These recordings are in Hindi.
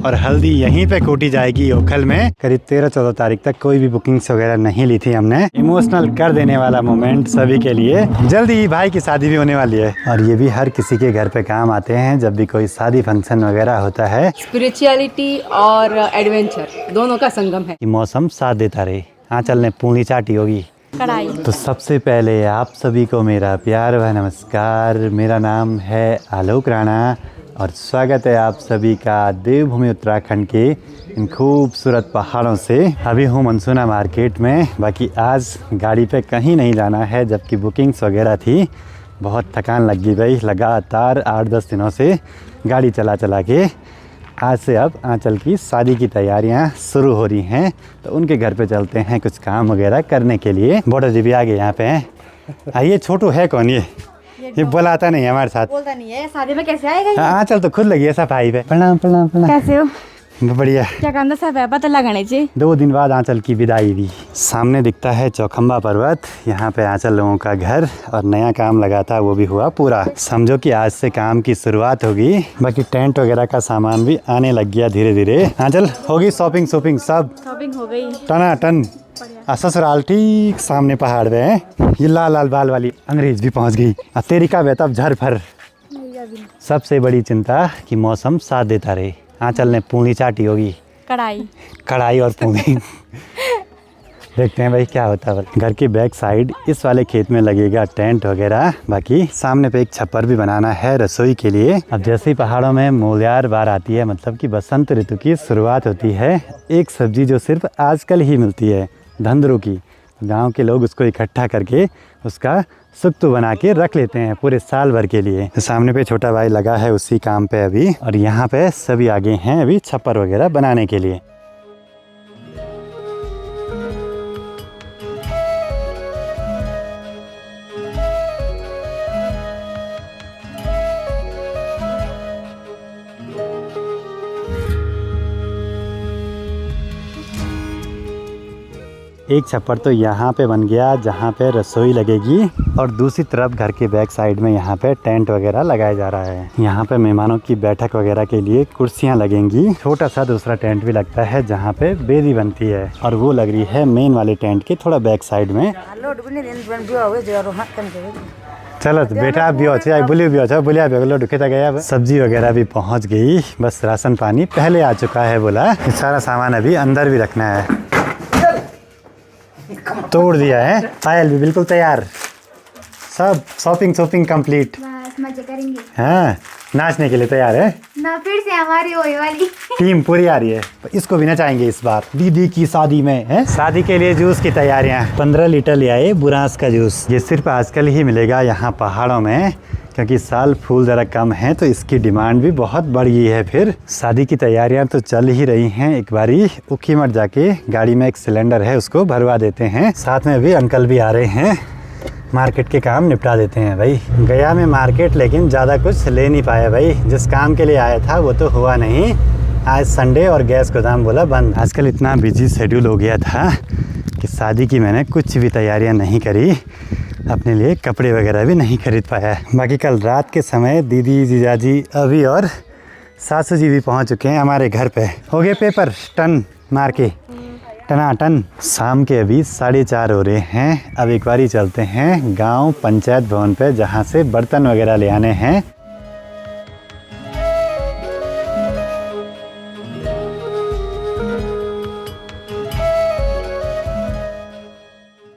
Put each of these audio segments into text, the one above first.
और हल्दी यहीं पे कूटी जाएगी ओखल में। करीब 13-14 तारीख तक कोई भी बुकिंग्स वगैरह नहीं ली थी हमने। इमोशनल कर देने वाला मोमेंट सभी के लिए। जल्दी ही भाई की शादी भी होने वाली है और ये भी हर किसी के घर पे काम आते हैं जब भी कोई शादी फंक्शन वगैरह होता है। स्पिरिचुअलिटी और एडवेंचर दोनों का संगम है। मौसम साथ देता रहे। हाँ चलने पूरी चाटी होगी कढ़ाई। तो सबसे पहले आप सभी को मेरा प्यार व नमस्कार। मेरा नाम है आलोक राणा और स्वागत है आप सभी का देवभूमि उत्तराखंड के इन खूबसूरत पहाड़ों से। अभी हूँ मनसूना मार्केट में। बाकी आज गाड़ी पे कहीं नहीं जाना है जबकि बुकिंग्स वगैरह थी। बहुत थकान लग गई भाई, लगातार 8-10 दिनों से गाड़ी चला चला के। आज से अब आंचल की शादी की तैयारियां शुरू हो रही हैं तो उनके घर पे चलते हैं कुछ काम वगैरह करने के लिए। बॉर्डर जी भी आगे यहाँ पे हैं। आइए छोटू है कौन ये बुलाता नहीं है हमारे साथ। बोलता नहीं है, शादी में कैसे आएगा ये? आंचल तो खुद लगी है सफाई पे। प्रणाम प्रणाम प्रणाम। कैसे हो? बढ़िया। क्या काम था? सब है पता लगाने चाहिए। 2 दिन बाद आंचल की विदाई भी। सामने दिखता है चौखंबा पर्वत। यहाँ पे आंचल लोगों का घर और नया काम लगा था वो भी हुआ पूरा। समझो कि आज से काम की शुरुआत होगी। बाकी टेंट वगैरह का सामान भी आने लग गया धीरे धीरे। आंचल होगी शॉपिंग सब शॉपिंग हो गई टना टन। ससुराल ठीक सामने पहाड़ पे है। ये लाल लाल बाल वाली अंग्रेज भी पहुंच गई। तेरी का बेतब झर फर। सबसे बड़ी चिंता कि मौसम साथ देता रहे। आंचल ने पूरी चाटी होगी कढ़ाई और पूरी। देखते हैं भाई क्या होता है। घर के बैक साइड इस वाले खेत में लगेगा टेंट वगैरह। बाकी सामने पे एक छप्पर भी बनाना है रसोई के लिए। अब जैसे ही पहाड़ों में मोलियार बार आती है मतलब कि बसंत ऋतु की शुरुआत होती है। एक सब्जी जो सिर्फ आजकल ही मिलती है धंधरू की। गांव के लोग उसको इकट्ठा करके उसका सुक्तु बना के रख लेते हैं पूरे साल भर के लिए। तो सामने पे छोटा भाई लगा है उसी काम पे अभी और यहाँ पे सभी आगे हैं अभी छप्पर वगैरह बनाने के लिए। एक छप्पर तो यहाँ पे बन गया जहाँ पे रसोई लगेगी और दूसरी तरफ घर के बैक साइड में यहाँ पे टेंट वगैरह लगाया जा रहा है। यहाँ पे मेहमानों की बैठक वगैरह के लिए कुर्सियाँ लगेंगी। छोटा सा दूसरा टेंट भी लगता है जहाँ पे बेदी बनती है और वो लग रही है मेन वाले टेंट के थोड़ा बैक साइड में। चलो तो बेटा आप भी हो बुली भी हो बुलिया भी लो ढुके गया। सब्जी वगैरह भी पहुँच गई। बस राशन पानी पहले आ चुका है बोला। सारा सामान अभी अंदर भी रखना है। तोड़ दिया है। पायल भी बिल्कुल तैयार। सब शॉपिंग कंप्लीट। मजे करेंगे। हाँ नाचने के लिए तैयार है ना। फिर से हमारी होने वाली टीम पूरी आ रही है। इसको भी नचाएंगे इस बार दीदी की शादी में है। शादी के लिए जूस की तैयारियां। 15 लीटर ले आए बुरांस का जूस। ये सिर्फ आजकल ही मिलेगा यहाँ पहाड़ों में क्योंकि साल फूल ज़रा कम है तो इसकी डिमांड भी बहुत बढ़ गई है। फिर शादी की तैयारियां तो चल ही रही हैं। एक बारी उखीमठ जाके गाड़ी में एक सिलेंडर है उसको भरवा देते हैं। साथ में भी अंकल भी आ रहे हैं। मार्केट के काम निपटा देते हैं भाई। गया में मार्केट लेकिन ज़्यादा कुछ ले नहीं पाया भाई। जिस काम के लिए आया था वो तो हुआ नहीं। आज संडे और गैस गोदाम बोला बंद। आजकल इतना बिजी शेड्यूल हो गया था कि शादी की मैंने कुछ भी तैयारियां नहीं करी। अपने लिए कपड़े वगैरह भी नहीं खरीद पाया। बाकी कल रात के समय दीदी जीजाजी अभी और सासू जी भी पहुंच चुके हैं हमारे घर पे। हो गए पेपर टन मार के टनाटन। शाम के अभी 4:30 हो रहे हैं। अब एक बारी चलते हैं गांव पंचायत भवन पे जहां से बर्तन वगैरह ले आने हैं।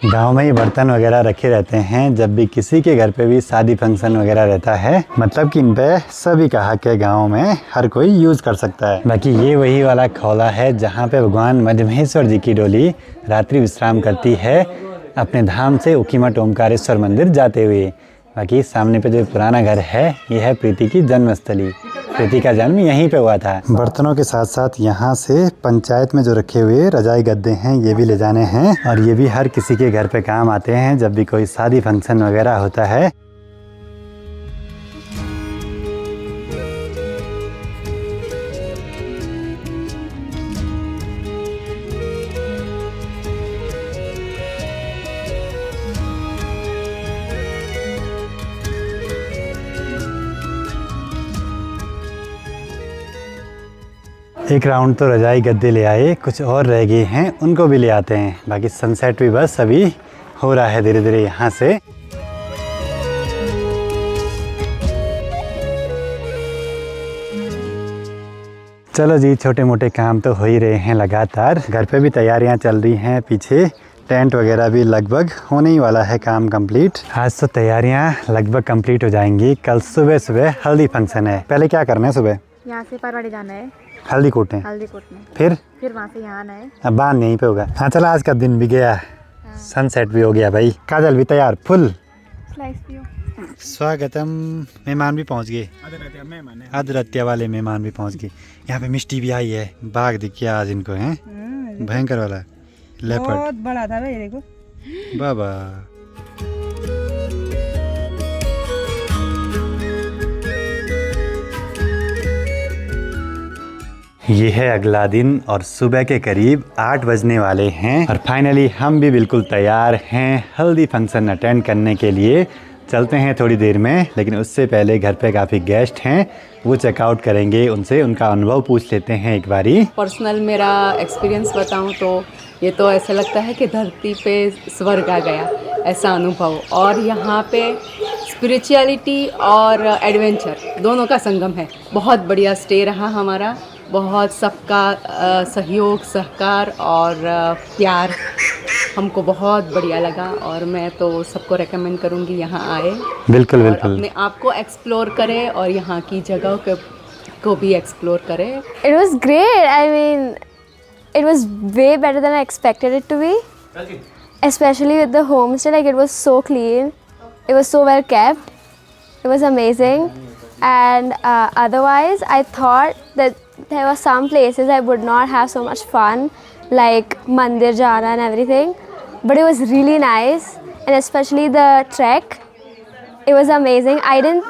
गांव में ही बर्तन वगैरह रखे रहते हैं जब भी किसी के घर पे भी शादी फंक्शन वगैरह रहता है। मतलब कि इन पे सभी का हक है। गांव में हर कोई यूज कर सकता है। बाकी ये वही वाला खौला है जहां पे भगवान मध्यमहेश्वर जी की डोली रात्रि विश्राम करती है अपने धाम से उखीमठ ओमकारेश्वर मंदिर जाते हुए। बाकी सामने पे जो पुराना घर है ये है प्रीति की जन्मस्थली। प्रीति का जन्म यहीं पे हुआ था। बर्तनों के साथ साथ यहाँ से पंचायत में जो रखे हुए रजाई गद्दे हैं ये भी ले जाने हैं और ये भी हर किसी के घर पे काम आते हैं जब भी कोई शादी फंक्शन वगैरह होता है। एक राउंड तो रजाई गद्दे ले आए, कुछ और रह गए हैं, उनको भी ले आते हैं। बाकी सनसेट भी बस अभी हो रहा है धीरे धीरे यहाँ से। चलो जी, छोटे मोटे काम तो हो ही रहे हैं लगातार। घर पे भी तैयारियां चल रही हैं, पीछे टेंट वगैरह भी लगभग होने ही वाला है काम कंप्लीट। आज तो तैयारियां लगभग कंप्लीट हो जाएंगी। कल सुबह सुबह हल्दी फंक्शन है। पहले क्या करना है? सुबह यहाँ से परवाड़ी जाना है, हल्दी कूटने, हल्दी कूटने, फिर वहाँ से यहाँ आना है। अब बांध यहीं पे होगा। हाँ चलो, आज का दिन भी गया, सनसेट भी हो गया भाई। काजल भी तैयार फुल। स्वागतम। मेहमान भी पहुंच गए, आदरत्या वाले मेहमान भी पहुंच गए। यहाँ पे मिष्टी भी आई है। बाघ दिख गया आज इनको, है भयंकर वाला लेपर्ड, बहुत बड़ा था भाई, देखो बाबा। ये है अगला दिन और सुबह के करीब 8 बजने वाले हैं और फाइनली हम भी बिल्कुल तैयार हैं हल्दी फंक्शन अटेंड करने के लिए। चलते हैं थोड़ी देर में, लेकिन उससे पहले घर पे काफ़ी गेस्ट हैं, वो चेकआउट करेंगे, उनसे उनका अनुभव पूछ लेते हैं एक बारी। पर्सनल मेरा एक्सपीरियंस बताऊं तो ये तो ऐसा लगता है कि धरती पे स्वर्ग आ गया, ऐसा अनुभव। और यहाँ पे स्पिरिचुअलिटी और एडवेंचर दोनों का संगम है। बहुत बढ़िया स्टे रहा हमारा, बहुत सबका सहयोग, सहकार और प्यार हमको बहुत बढ़िया लगा और मैं तो सबको रेकमेंड करूँगी यहाँ आए, बिल्कुल और बिल्कुल। अपने आप को एक्सप्लोर करें और यहाँ की जगह को भी एक्सप्लोर करें। It was great. I mean, it was way better than I expected it to be. Especially with the homestay, like it was so clean. It was so well kept. It was amazing. And otherwise, I thought that there were some places I would not have so much fun, like Mandir Jana and everything. But it was really nice, and especially the trek. It was amazing. I didn't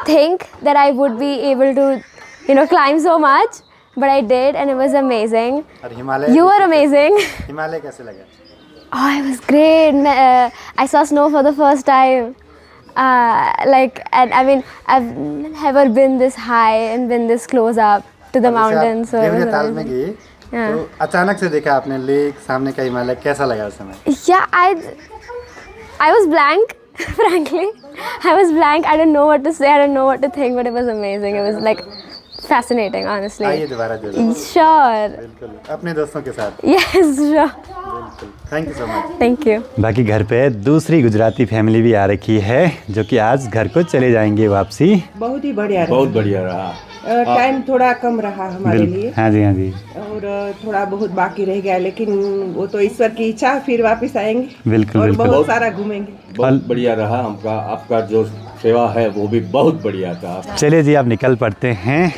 think that I would be able to, climb so much, but I did, and it was amazing. और Himalaya, You were amazing. Himalaya कैसे लगा? Oh, it was great. I saw snow for the first time. And I mean, I've never been this high and been this close up to the mountains. So it was ताल में amazing. गई तो अचानक से देखा आपने लेक, सामने का हिमालय, कैसा लगा उस समय? Yeah, I was blank, frankly. I was blank. I didn't know what to say. I didn't know what to think, but it was amazing. It was like fascinating, honestly. आइए दोबारा जरूर। Sure. बिल्कुल, अपने दोस्तों के साथ। Yes, sure. बिल्कुल, thank you so much. Thank you. बाकी घर पे दूसरी गुजराती फैमिली भी आ रखी है, जो कि आज घर को चले जाएंगे वापसी। बहुत ही बढ़िया रहा। बहुत बढ़िया रहा। टाइम थोड़ा कम रहा हमारे लिए हाँ जी, हाँ जी, और थोड़ा बहुत बाकी रह गया, लेकिन वो तो ईश्वर की इच्छा, फिर वापस आएंगे बिल्कुल और बिल्कुल। बहुत सारा घूमेंगे। बहुत बढ़िया रहा हमका। आपका जो सेवा है वो भी बहुत बढ़िया था। चलिए जी, अब निकल पड़ते हैं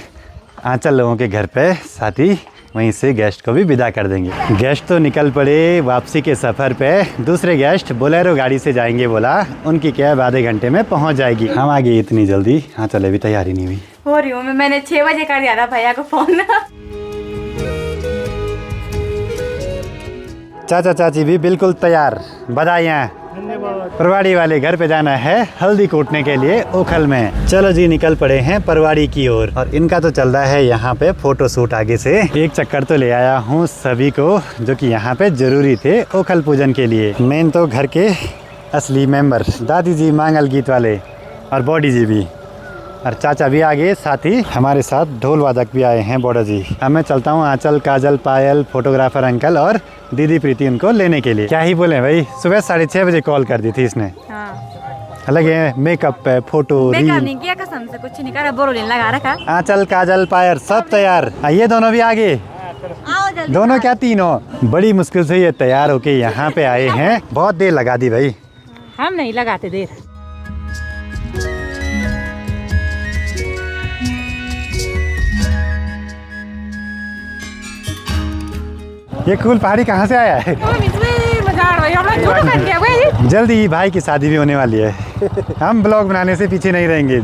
आंचल लोगों के घर पे, साथ ही वहीं से गेस्ट को भी विदा कर देंगे। गेस्ट तो निकल पड़े वापसी के सफ़र पे। दूसरे गेस्ट बोलेरो गाड़ी से जाएंगे बोला, उनकी कैब आधे घंटे में पहुंच जाएगी। हम आ गए इतनी जल्दी? हाँ चले, भी तैयारी नहीं हुई। हो रही हूँ मैंने 6 बजे कर दिया था भैया को फोन। चाचा चाची भी बिल्कुल तैयार, बधाइयाँ। परवाड़ी वाले घर पे जाना है हल्दी कूटने के लिए ओखल में। चलो जी, निकल पड़े हैं परवाड़ी की ओर और इनका तो चल रहा है यहाँ पे फोटो शूट। आगे से एक चक्कर तो ले आया हूँ सभी को, जो कि यहाँ पे जरूरी थे ओखल पूजन के लिए। मेन तो घर के असली मेंबर दादी जी मांगल गीत वाले और बॉडी जी भी, और चाचा भी आ गए, साथ ही हमारे साथ ढोल वादक भी आए हैं बॉडा जी। अब मैं चलता हूँ आंचल, काजल, पायल, फोटोग्राफर अंकल और दीदी प्रीति उनको लेने के लिए। क्या ही बोले भाई, सुबह 6:30 बजे कॉल कर दी थी इसने। अलग है मेकअप पे, फोटो रील, नहीं किया, कसम से कुछ नहीं करा, बोरोलिन लगा रखा। आंचल, काजल, पायल सब तैयार। ये दोनों भी आगे, दोनों क्या तीनों बड़ी मुश्किल से ये तैयार होके यहाँ पे आए हैं। बहुत देर लगा दी भाई। हम नहीं लगाते देर। ये कूल पहाड़ी कहाँ से आया है? जल्दी ही भाई की शादी भी होने वाली है। हम ब्लॉग बनाने से पीछे नहीं रहेंगे,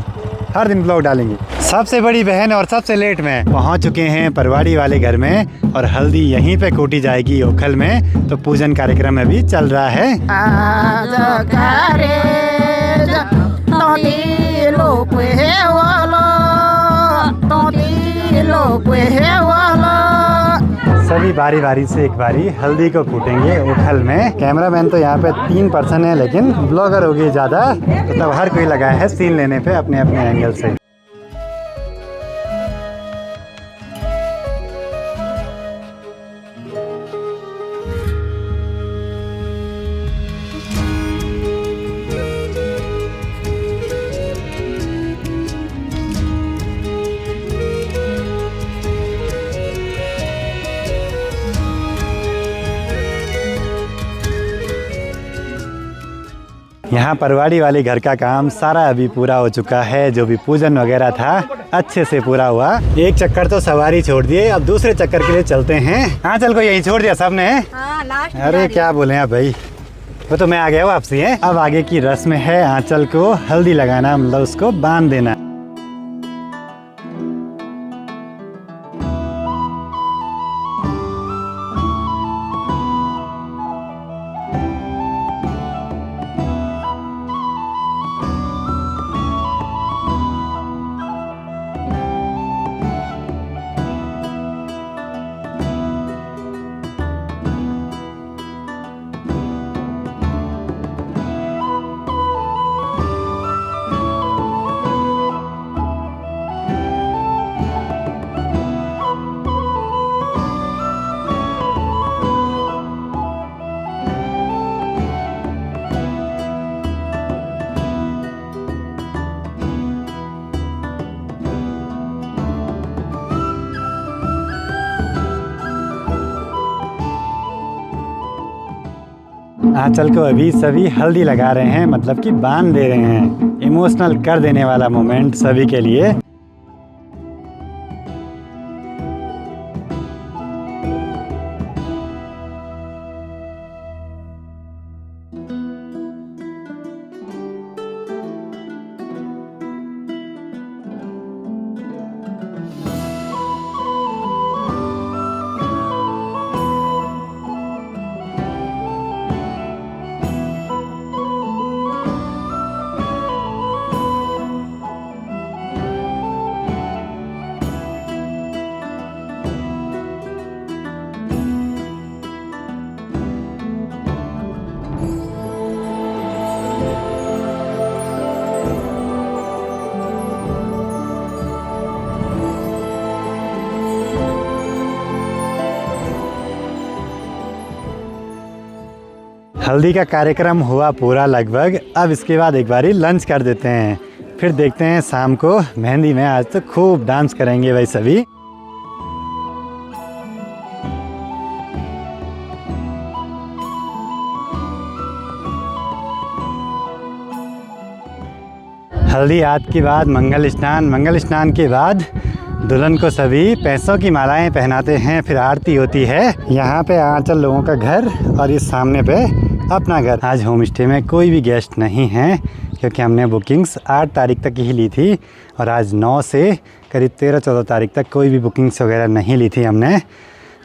हर दिन ब्लॉग डालेंगे। सबसे बड़ी बहन और सबसे लेट में पहुंच चुके हैं परवाड़ी वाले घर में और हल्दी यहीं पे कूटी जाएगी ओखल में, तो पूजन कार्यक्रम अभी चल रहा है। सभी बारी बारी से एक बारी हल्दी को कूटेंगे उखल में। कैमरामैन तो यहाँ पे 3 पर्सन है, लेकिन ब्लॉगर हो गई ज़्यादा, मतलब हर कोई लगा है सीन लेने पे अपने अपने एंगल से। यहाँ परवाड़ी वाले घर का काम सारा अभी पूरा हो चुका है। जो भी पूजन वगैरह था अच्छे से पूरा हुआ। एक चक्कर तो सवारी छोड़ दिए, अब दूसरे चक्कर के लिए चलते हैं। आंचल को यही छोड़ दिया सबने। अरे क्या बोले आप भाई, वो तो मैं आ गया वापसी है। अब आगे की रस्म है आंचल को हल्दी लगाना, मतलब उसको बांध देना। आंचल को अभी सभी हल्दी लगा रहे हैं, मतलब कि बांध दे रहे हैं। इमोशनल कर देने वाला मोमेंट सभी के लिए। हल्दी का कार्यक्रम हुआ पूरा लगभग। अब इसके बाद एक बारी लंच कर देते हैं, फिर देखते हैं शाम को मेहंदी में। आज तो खूब डांस करेंगे भाई सभी। हल्दी आदि के बाद मंगल स्नान के बाद दुल्हन को सभी पैसों की मालाएं पहनाते हैं, फिर आरती होती है। यहाँ पे आंचल लोगों का घर और इस सामने पे अपना घर। आज होम स्टे में कोई भी गेस्ट नहीं है, क्योंकि हमने बुकिंग्स 8 तारीख तक ही ली थी और आज 9 से करीब 13-14 तारीख तक कोई भी बुकिंग्स वगैरह नहीं ली थी हमने,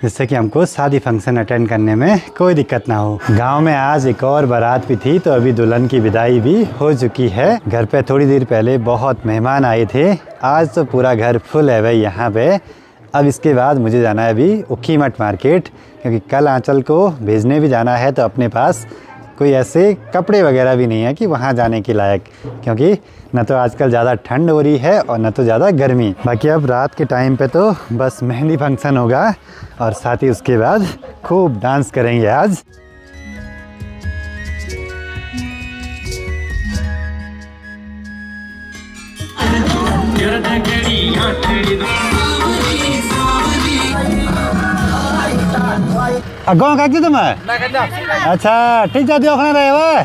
जिससे कि हमको शादी फंक्शन अटेंड करने में कोई दिक्कत ना हो। गांव में आज एक और बारात भी थी, तो अभी दुल्हन की विदाई भी हो चुकी है। घर पे थोड़ी देर पहले बहुत मेहमान आए थे, आज तो पूरा घर फुल है भाई यहाँ पे। अब इसके बाद मुझे जाना है अभी उखीमठ मार्केट, क्योंकि कल आंचल को भेजने भी जाना है। तो अपने पास कोई ऐसे कपड़े वगैरह भी नहीं है कि वहाँ जाने के लायक, क्योंकि न तो आजकल ज़्यादा ठंड हो रही है और न तो ज़्यादा गर्मी। बाकी अब रात के टाइम पे तो बस मेहंदी फंक्शन होगा और साथ ही उसके बाद खूब डांस करेंगे आज। गाँव का तुम अच्छा ठीक जाती हो रहे हुए।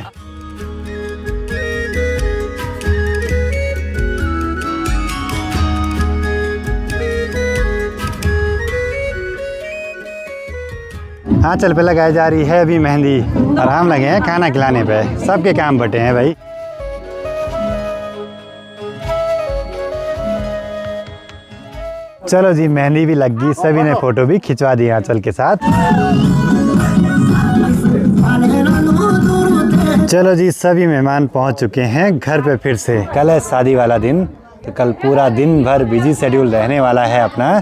आंचल पे लगाई जा रही है अभी मेहंदी और हम लगे हैं खाना खिलाने पे। सबके काम बटे हैं भाई। चलो जी, मेहंदी भी लग गई, सभी ने फोटो भी खिंचवा दी आंचल के साथ। चलो जी, सभी मेहमान पहुंच चुके हैं घर पे फिर से। कल है शादी वाला दिन, तो कल पूरा दिन भर बिजी शेड्यूल रहने वाला है अपना।